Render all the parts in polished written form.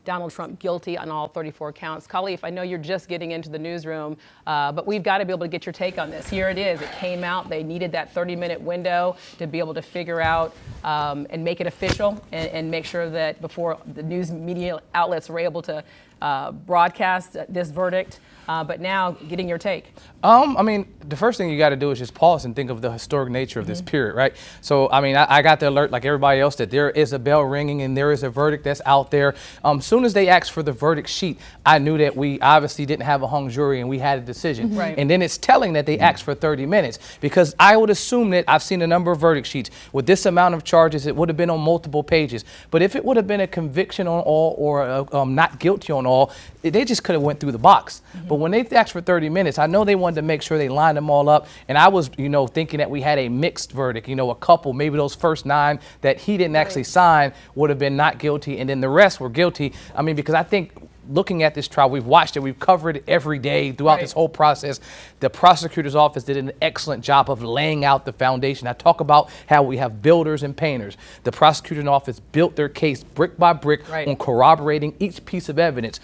Donald Trump guilty on all 34 counts. Khalif, I know you're just getting into the newsroom, but we've got to be able to get your take on this. Here it is. It came out. They needed that 30-minute window to be able to figure out and make it official and make sure that before the news media outlets were able to broadcast this verdict. But now, getting your take. I mean, the first thing you got to do is just pause and think of the historic nature of this period, right? So, I mean, I got the alert like everybody else that there is a bell ringing and there is a verdict that's out there. Soon as they asked for the verdict sheet, I knew that we obviously didn't have a hung jury and we had a decision. Right. And then it's telling that they asked for 30 minutes because I would assume that I've seen a number of verdict sheets with this amount of charges. It would have been on multiple pages. But if it would have been a conviction on all or not guilty on all, they just could have went through the box. But when they asked for 30 minutes, I know they wanted to make sure they lined them all up. And I was, thinking that we had a mixed verdict, a couple, maybe those first 9 that he didn't actually sign would have been not guilty. And then the rest were guilty. I mean, because I think looking at this trial, we've watched it, we've covered it every day throughout this whole process. The prosecutor's office did an excellent job of laying out the foundation. I talk about how we have builders and painters. The prosecutor's office built their case brick by brick on corroborating each piece of evidence.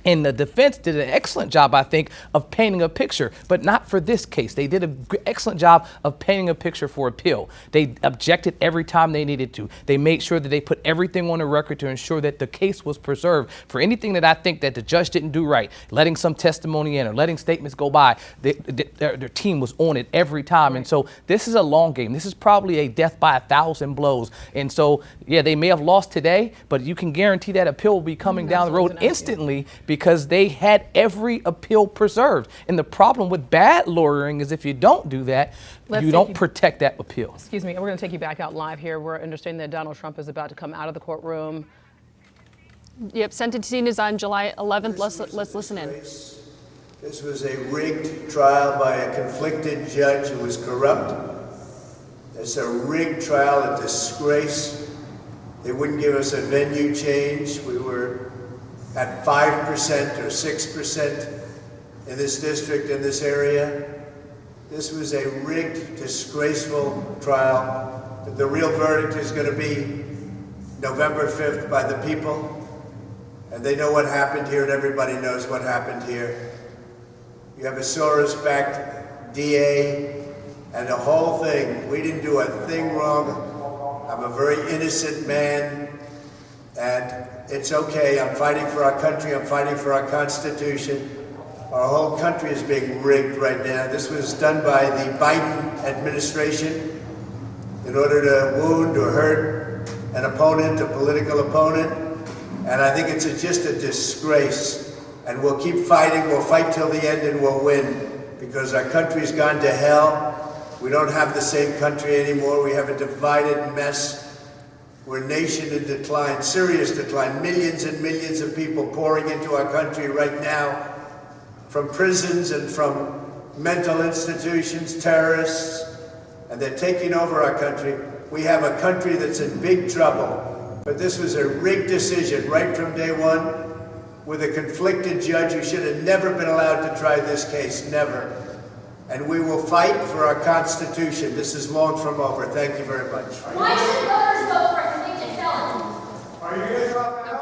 And the defense did an excellent job, I think, of painting a picture, but not for this case. They did an excellent job of painting a picture for appeal. They objected every time they needed to. They made sure that they put everything on the record to ensure that the case was preserved. For anything that I think that the judge didn't do right, letting some testimony in or letting statements go by, their team was on it every time. And so this is a long game. This is probably a death by 1,000 blows. And so, yeah, they may have lost today, but you can guarantee that appeal will be coming down the road instantly, because they had every appeal preserved. And the problem with bad lawyering is if you don't do that, you don't protect that appeal. Excuse me, we're going to take you back out live here. We're understanding that Donald Trump is about to come out of the courtroom. Yep, sentencing is on July 11th. Let's listen in. This was a rigged trial by a conflicted judge who was corrupt. It's a rigged trial, a disgrace. They wouldn't give us a venue change. We were at 5% or 6% in this district, in this area. This was a rigged, disgraceful trial. But the real verdict is going to be November 5th by the people. And they know what happened here, and everybody knows what happened here. You have a Soros-backed DA, and the whole thing. We didn't do a thing wrong. I'm a very innocent man, and it's okay. I'm fighting for our country. I'm fighting for our Constitution. Our whole country is being rigged right now. This was done by the Biden administration in order to wound or hurt an opponent, a political opponent. And I think it's just a disgrace. And we'll keep fighting. We'll fight till the end and we'll win, because our country's gone to hell. We don't have the same country anymore. We have a divided mess. We're a nation in decline, serious decline. Millions and millions of people pouring into our country right now from prisons and from mental institutions, terrorists, and they're taking over our country. We have a country that's in big trouble. But this was a rigged decision right from day one with a conflicted judge who should have never been allowed to try this case, never. And we will fight for our Constitution. This is long from over. Thank you very much. Why should voters vote for a convicted felon?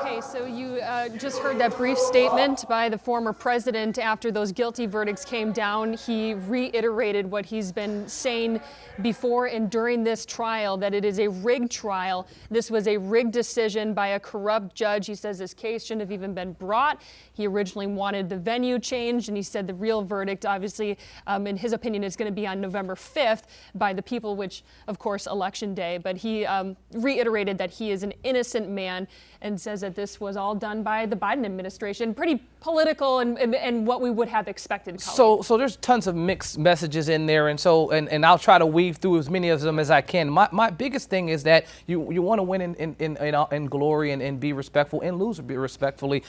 Okay, so you just heard that brief statement by the former president after those guilty verdicts came down. He reiterated what he's been saying before and during this trial, that it is a rigged trial. This was a rigged decision by a corrupt judge. He says this case shouldn't have even been brought. He originally wanted the venue changed, and he said the real verdict, obviously, in his opinion, is going to be on November 5th by the people, which, of course, Election Day. But he reiterated that he is an innocent man and says that this was all done by the Biden administration. Pretty political and what we would have expected. So there's tons of mixed messages in there, and I'll try to weave through as many of them as I can. My biggest thing is that you want to win in glory and be respectful and lose respectfully.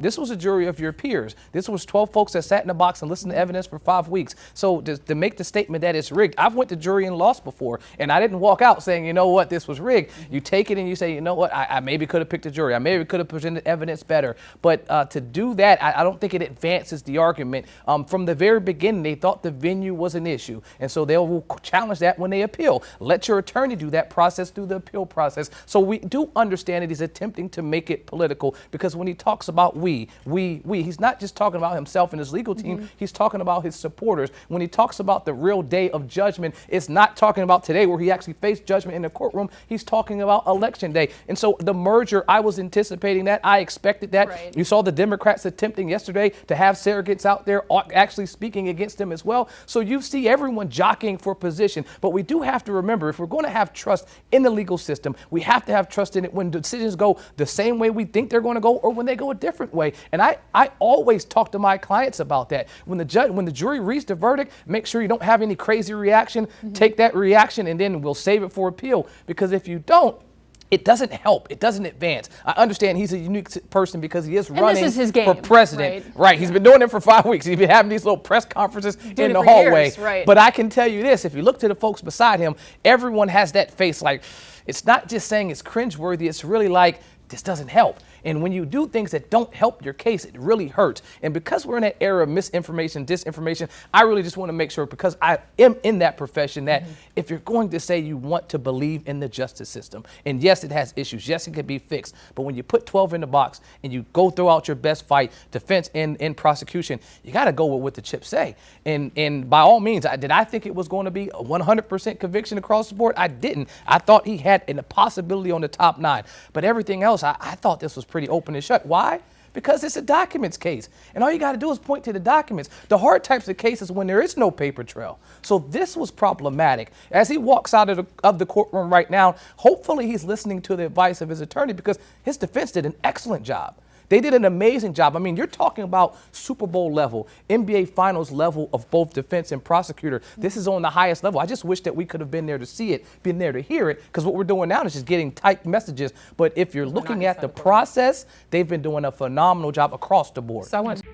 This was a jury of your peers. This was 12 folks that sat in the box and listened to evidence for 5 weeks. So to make the statement that it's rigged, I've went to jury and lost before, and I didn't walk out saying, you know what, this was rigged. You take it and you say, you know what, I maybe could have picked a jury. I maybe could have presented evidence better. But to do that, I don't think it advances the argument. From the very beginning, they thought the venue was an issue. And so they will challenge that when they appeal. Let your attorney do that process through the appeal process. So we do understand that he's attempting to make it political, because when he talks about we, he's not just talking about himself and his legal team. He's talking about his supporters. When he talks about the real day of judgment, it's not talking about today where he actually faced judgment in the courtroom. He's talking about election day. And so the merger, I was anticipating that. I expected that. Right. You saw the Democrats attempting yesterday to have surrogates out there actually speaking against them as well. So you see everyone jockeying for position. But we do have to remember, if we're going to have trust in the legal system, we have to have trust in it when decisions go the same way we think they're going to go, or when they go a different way. And I always talk to my clients about that. When the jury reads the verdict, make sure you don't have any crazy reaction. Take that reaction and then we'll save it for appeal. Because if you don't, it doesn't help. It doesn't advance. I understand he's a unique person because he is running this is his game, for president. right? He's been doing it for 5 weeks. He's been having these little press conferences in the hallway. Years, right. But I can tell you this, if you look to the folks beside him, everyone has that face like, it's not just saying it's cringeworthy, it's really like, this doesn't help. And when you do things that don't help your case, it really hurts. And because we're in that era of misinformation, disinformation, I really just want to make sure, because I am in that profession, that if you're going to say you want to believe in the justice system, and yes, it has issues, yes, it can be fixed, but when you put 12 in the box and you go throw out your best fight, defense and prosecution, you got to go with what the chips say. And by all means, did I think it was going to be a 100% conviction across the board? I didn't. I thought he had a possibility on the top 9. But everything else, I thought this was pretty open and shut. Why? Because it's a documents case. And all you got to do is point to the documents. The hard types of cases when there is no paper trail. So this was problematic. As he walks out of the courtroom right now, hopefully he's listening to the advice of his attorney, because his defense did an excellent job. They did an amazing job. I mean, you're talking about Super Bowl level, NBA Finals level of both defense and prosecutor. This is on the highest level. I just wish that we could have been there to see it, been there to hear it, because what we're doing now is just getting typed messages. But if you're looking at the process, they've been doing a phenomenal job across the board. So I want to